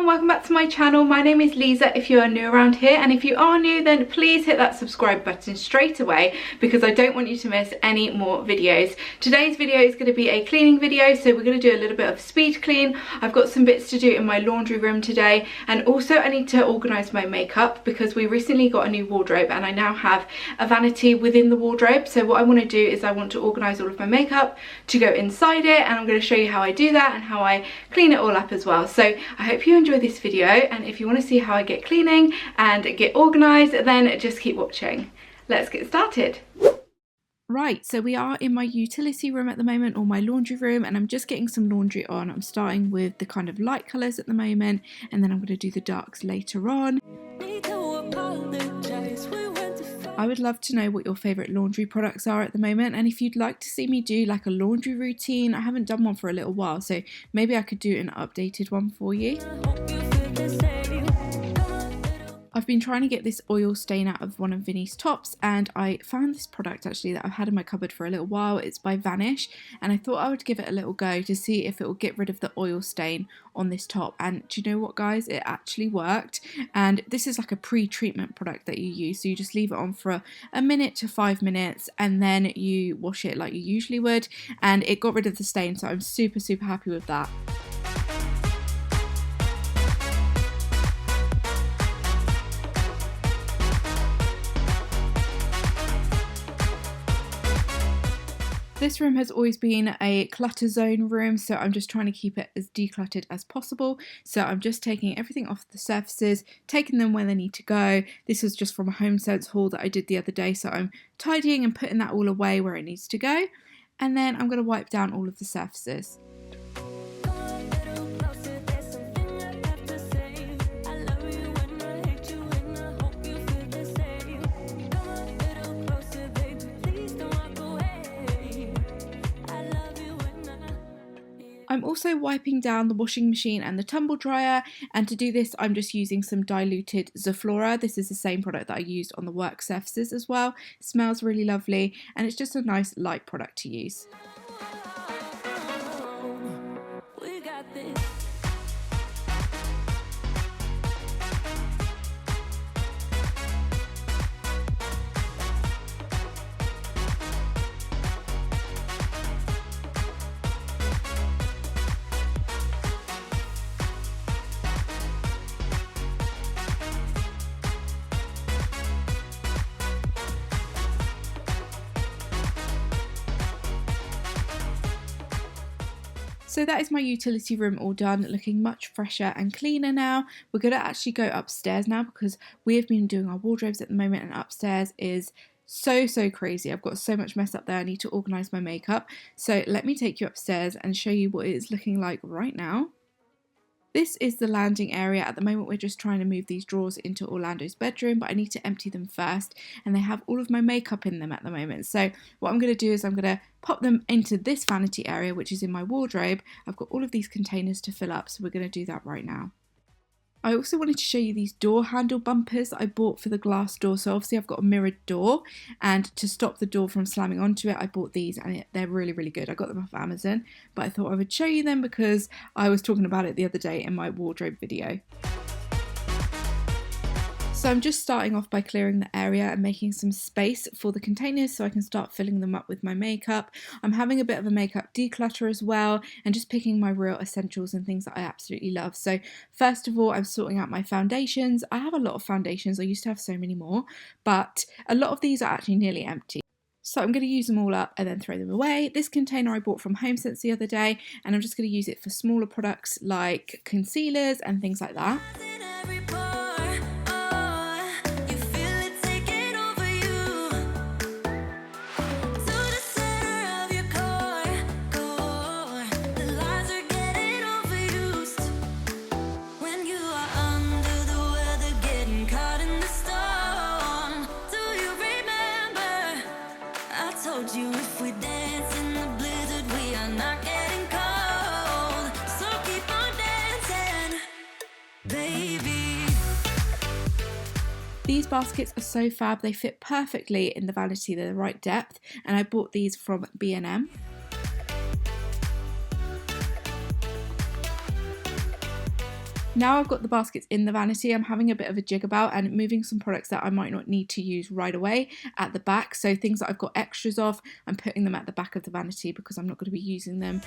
welcome back to my channel. My name is Liza if you are new around here, and if you are new then please hit that subscribe button straight away because I don't want you to miss any more videos. Today's video is going to be a cleaning video, so we're going to do a little bit of speed clean. I've got some bits to do in my laundry room today, and also I need to organise my makeup because we recently got a new wardrobe and I now have a vanity within the wardrobe. So what I want to do is I want to organise all of my makeup to go inside it, and I'm going to show you how I do that and how I clean it all up as well. So I hope you enjoy this video, and if you want to see how I get cleaning and get organised, then just keep watching. Let's get started. Right, so we are in my utility room at the moment, or my laundry room, and I'm just getting some laundry on. I'm starting with the kind of light colours at the moment, and then I'm going to do the darks later on. I would love to know what your favourite laundry products are at the moment, and if you'd like to see me do like a laundry routine. I haven't done one for a little while, so maybe I could do an updated one for you. I've been trying to get this oil stain out of one of Vinny's tops, and I found this product actually that I've had in my cupboard for a little while. It's by Vanish, and I thought I would give it a little go to see if it will get rid of the oil stain on this top. And do you know what, guys, it actually worked. And this is like a pre-treatment product that you use, so you just leave it on for a minute to 5 minutes and then you wash it like you usually would, and it got rid of the stain, so I'm super happy with that. This room has always been a clutter zone room, so I'm just trying to keep it as decluttered as possible. So I'm just taking everything off the surfaces, taking them where they need to go. This was just from a HomeSense haul that I did the other day, so I'm tidying and putting that all away where it needs to go. And then I'm going to wipe down all of the surfaces. I'm also wiping down the washing machine and the tumble dryer, and to do this I'm just using some diluted Zoflora. This is the same product that I used on the work surfaces as well. It smells really lovely, and it's just a nice light product to use. So that is my utility room all done, looking much fresher and cleaner now. We're going to actually go upstairs now because we have been doing our wardrobes at the moment, and upstairs is so crazy. I've got so much mess up there. I need to organise my makeup. So let me take you upstairs and show you what it is looking like right now. This is the landing area. At the moment we're just trying to move these drawers into Orlando's bedroom, but I need to empty them first, and they have all of my makeup in them at the moment. So what I'm going to do is I'm going to pop them into this vanity area, which is in my wardrobe. I've got all of these containers to fill up, so we're going to do that right now. I also wanted to show you these door handle bumpers that I bought for the glass door. So obviously I've got a mirrored door, and to stop the door from slamming onto it I bought these, and they're really good. I got them off Amazon, but I thought I would show you them because I was talking about it the other day in my wardrobe video. So I'm just starting off by clearing the area and making some space for the containers so I can start filling them up with my makeup. I'm having a bit of a makeup declutter as well, and just picking my real essentials and things that I absolutely love. So first of all, I'm sorting out my foundations. I have a lot of foundations. I used to have so many more, but a lot of these are actually nearly empty. So I'm going to use them all up and then throw them away. This container I bought from HomeSense the other day, and I'm just going to use it for smaller products like concealers and things like that. You if we dance in the blizzard, we are not getting cold. So keep on dancing, baby. These baskets are so fab. They fit perfectly in the vanity. They're the right depth, and I bought these from B&M. Now I've got the baskets in the vanity, I'm having a bit of a jig about and moving some products that I might not need to use right away at the back. So things that I've got extras of, I'm putting them at the back of the vanity because I'm not going to be using them.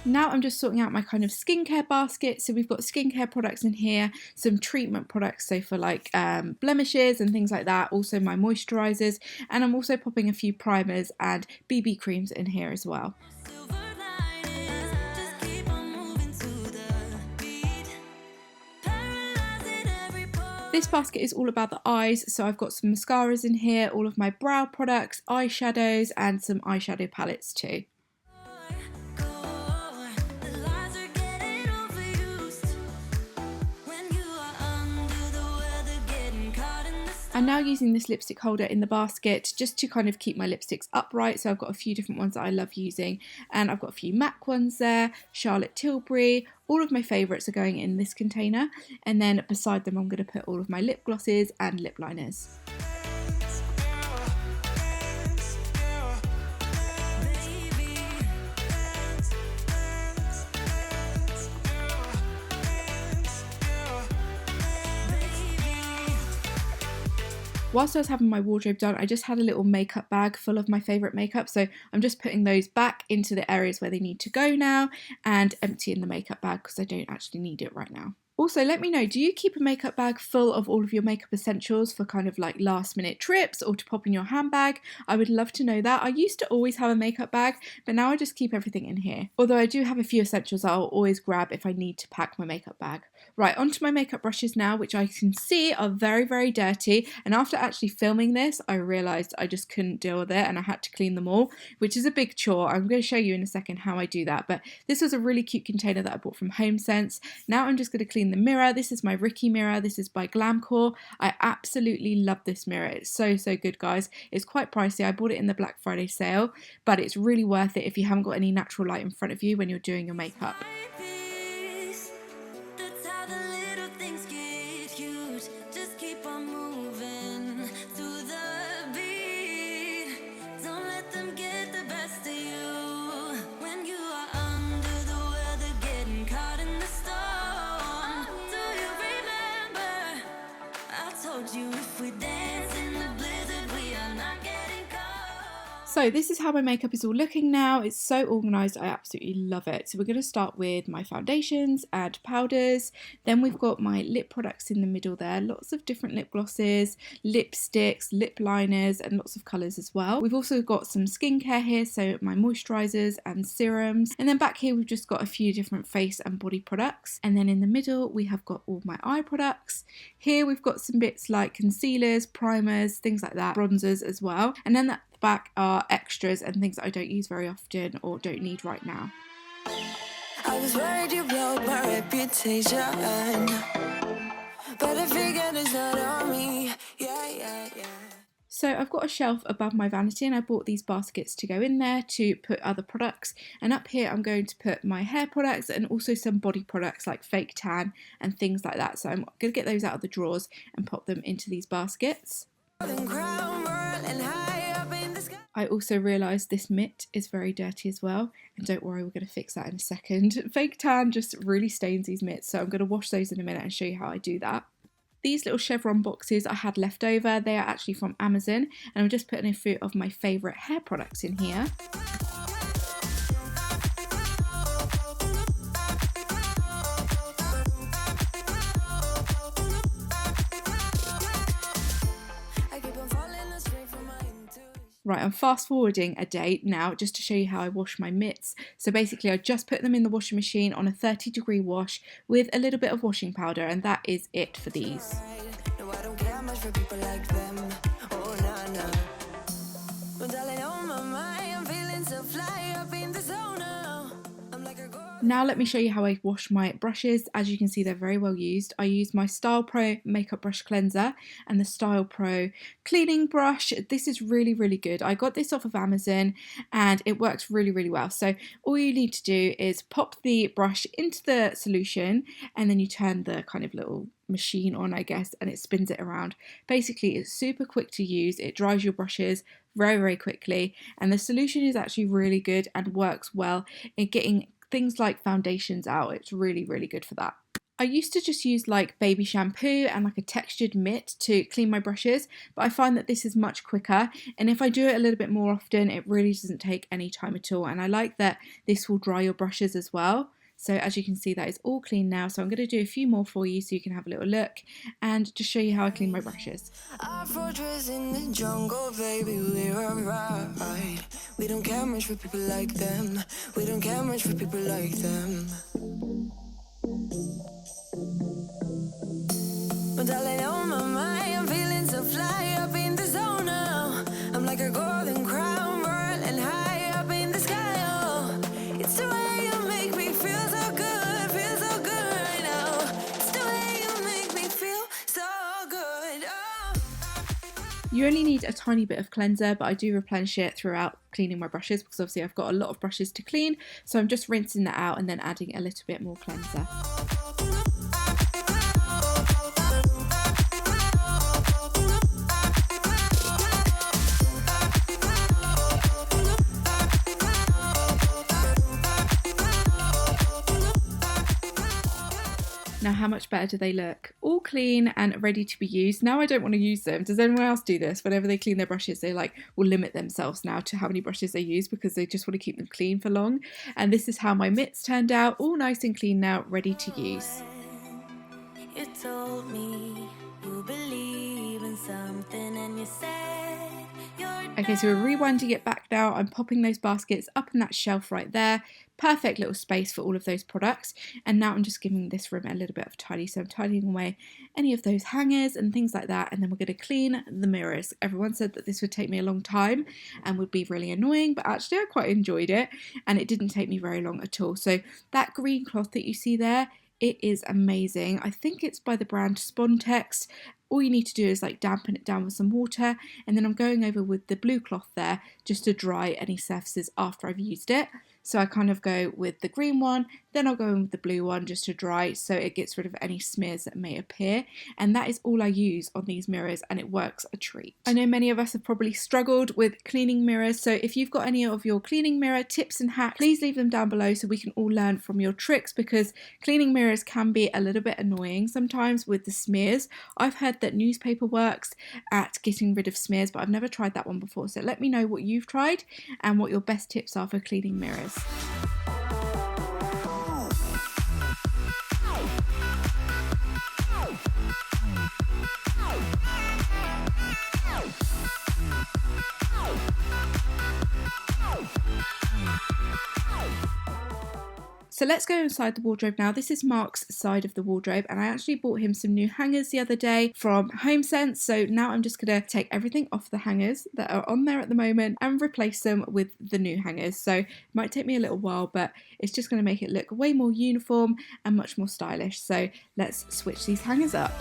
Now I'm just sorting out my kind of skincare basket. So we've got skincare products in here, some treatment products, so for like blemishes and things like that, also my moisturisers, and I'm also popping a few primers and BB creams in here as well. This basket is all about the eyes, so I've got some mascaras in here, all of my brow products, eyeshadows, and some eyeshadow palettes too. I'm now using this lipstick holder in the basket just to kind of keep my lipsticks upright. So I've got a few different ones that I love using, and I've got a few MAC ones there, Charlotte Tilbury. All of my favourites are going in this container, and then beside them I'm going to put all of my lip glosses and lip liners. Whilst I was having my wardrobe done, I just had a little makeup bag full of my favourite makeup, so I'm just putting those back into the areas where they need to go now and emptying the makeup bag because I don't actually need it right now. Also, let me know, do you keep a makeup bag full of all of your makeup essentials for kind of like last minute trips or to pop in your handbag? I would love to know that. I used to always have a makeup bag, but now I just keep everything in here. Although I do have a few essentials that I'll always grab if I need to pack my makeup bag. Right, onto my makeup brushes now, which I can see are very, very dirty. And after actually filming this, I realised I just couldn't deal with it and I had to clean them all, which is a big chore. I'm going to show you in a second how I do that. But this was a really cute container that I bought from HomeSense. Now I'm just going to clean the mirror. This is my Ricky mirror. This is by Glamcore. I absolutely love this mirror. It's so, so good, guys. It's quite pricey. I bought it in the Black Friday sale, but it's really worth it if you haven't got any natural light in front of you when you're doing your makeup. So this is how my makeup is all looking now. It's so organised, I absolutely love it. So we're going to start with my foundations and powders. Then we've got my lip products in the middle there. Lots of different lip glosses, lipsticks, lip liners, and lots of colours as well. We've also got some skincare here, so my moisturisers and serums. And then back here we've just got a few different face and body products. And then in the middle we have got all my eye products. Here we've got some bits like concealers, primers, things like that, bronzers as well. And then at the back are extras and things that I don't use very often or don't need right now. I was worried you blow my reputation, but I figured it's not on me. Yeah. So I've got a shelf above my vanity and I bought these baskets to go in there to put other products, and up here I'm going to put my hair products and also some body products like fake tan and things like that. So I'm going to get those out of the drawers and pop them into these baskets. I also realised this mitt is very dirty as well, and don't worry, we're going to fix that in a second. Fake tan just really stains these mitts, so I'm going to wash those in a minute and show you how I do that. These little chevron boxes I had left over, they are actually from Amazon, and I'm just putting a few of my favourite hair products in here. Right, I'm fast forwarding a day now just to show you how I wash my mitts. So basically I just put them in the washing machine on a 30-degree wash with a little bit of washing powder, and that is it for these. Now let me show you how I wash my brushes. As you can see, they're very well used. I use my Style Pro Makeup Brush Cleanser and the Style Pro Cleaning Brush. This is really, really good. I got this off of Amazon and it works really, really well. So all you need to do is pop the brush into the solution and then you turn the kind of little machine on, I guess, and it spins it around. Basically, it's super quick to use. It dries your brushes very quickly, and the solution is actually really good and works well in getting things like foundations out. It's really good for that. I used to just use like baby shampoo and like a textured mitt to clean my brushes, but I find that this is much quicker, and if I do it a little bit more often, it really doesn't take any time at all, and I like that this will dry your brushes as well. So as you can see, that is all clean now, so I'm going to do a few more for you so you can have a little look and just show you how I clean my brushes. Our fortress in the jungle, baby, we're alright. We don't care much for people like them. We don't care much for people like them. But darling, on my mind, I'm feeling so fly up in the zone now. I'm like a golden crown, whirling high up in the sky. Oh, it's the way you make me feel so good right now. It's the way you make me feel so good. Oh. You only need a tiny bit of cleanser, but I do replenish it throughout cleaning my brushes because obviously I've got a lot of brushes to clean, so I'm just rinsing that out and then adding a little bit more cleanser. Now, how much better do they look? All clean and ready to be used. Now I don't want to use them. Does anyone else do this? Whenever they clean their brushes, they like will limit themselves now to how many brushes they use because they just want to keep them clean for long. And this is how my mitts turned out, all nice and clean now, ready to use. You told me you believe in something and you said you're Okay, so we're rewinding it back now. I'm popping those baskets up in that shelf right there. Perfect little space for all of those products. And now I'm just giving this room a little bit of tidy. So I'm tidying away any of those hangers and things like that. And then we're going to clean the mirrors. Everyone said that this would take me a long time and would be really annoying, but actually I quite enjoyed it. And it didn't take me very long at all. So that green cloth that you see there, it is amazing. I think it's by the brand Spontex. All you need to do is like dampen it down with some water, and then I'm going over with the blue cloth there just to dry any surfaces after I've used it. So I kind of go with the green one, then I'll go in with the blue one just to dry so it gets rid of any smears that may appear. And that is all I use on these mirrors, and it works a treat. I know many of us have probably struggled with cleaning mirrors, so if you've got any of your cleaning mirror tips and hacks, please leave them down below so we can all learn from your tricks, because cleaning mirrors can be a little bit annoying sometimes with the smears. I've heard that newspaper works at getting rid of smears, but I've never tried that one before. So let me know what you've tried and what your best tips are for cleaning mirrors. So let's go inside the wardrobe now. This is Mark's side of the wardrobe, and I actually bought him some new hangers the other day from HomeSense. So now I'm just going to take everything off the hangers that are on there at the moment and replace them with the new hangers. So it might take me a little while, but it's just going to make it look way more uniform and much more stylish. So let's switch these hangers up.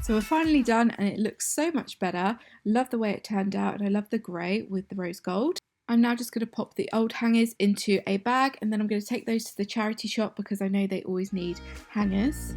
So we're finally done, and it looks so much better. Love the way it turned out, and I love the grey with the rose gold. I'm now just going to pop the old hangers into a bag, and then I'm going to take those to the charity shop because I know they always need hangers.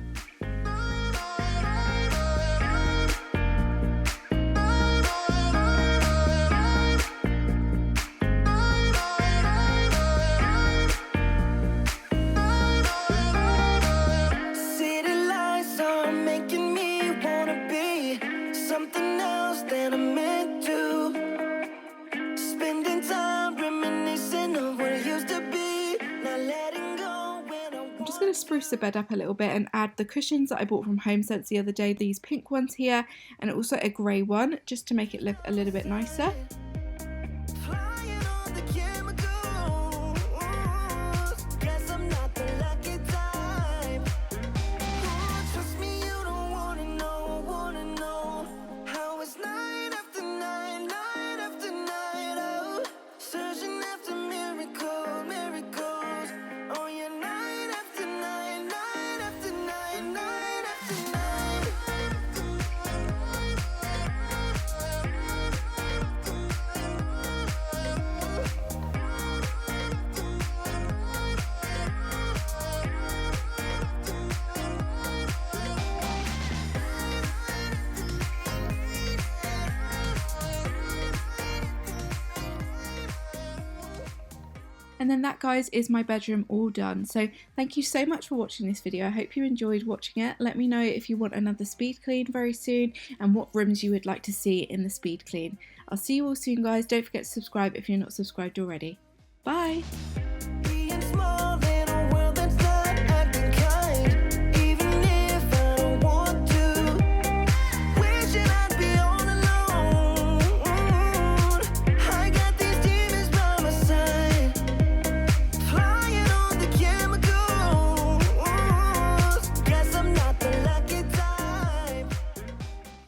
close than I meant to. Spending time reminiscing of what it used to be. Not letting go when I I'm just going to spruce the bed up a little bit and add the cushions that I bought from HomeSense the other day, these pink ones here, and also a grey one, just to make it look a little bit nicer. flying on the chemicals. Guess I'm not the lucky type. Trust me, you don't wanna know how it's night after night, night after night. Oh, searching after miracles. Oh, yeah, night after night, night after night, night after night. And then that, guys, is my bedroom all done. So thank you so much for watching this video. I hope you enjoyed watching it. Let me know if you want another speed clean very soon and what rooms you would like to see in the speed clean. I'll see you all soon, guys. Don't forget to subscribe if you're not subscribed already. Bye!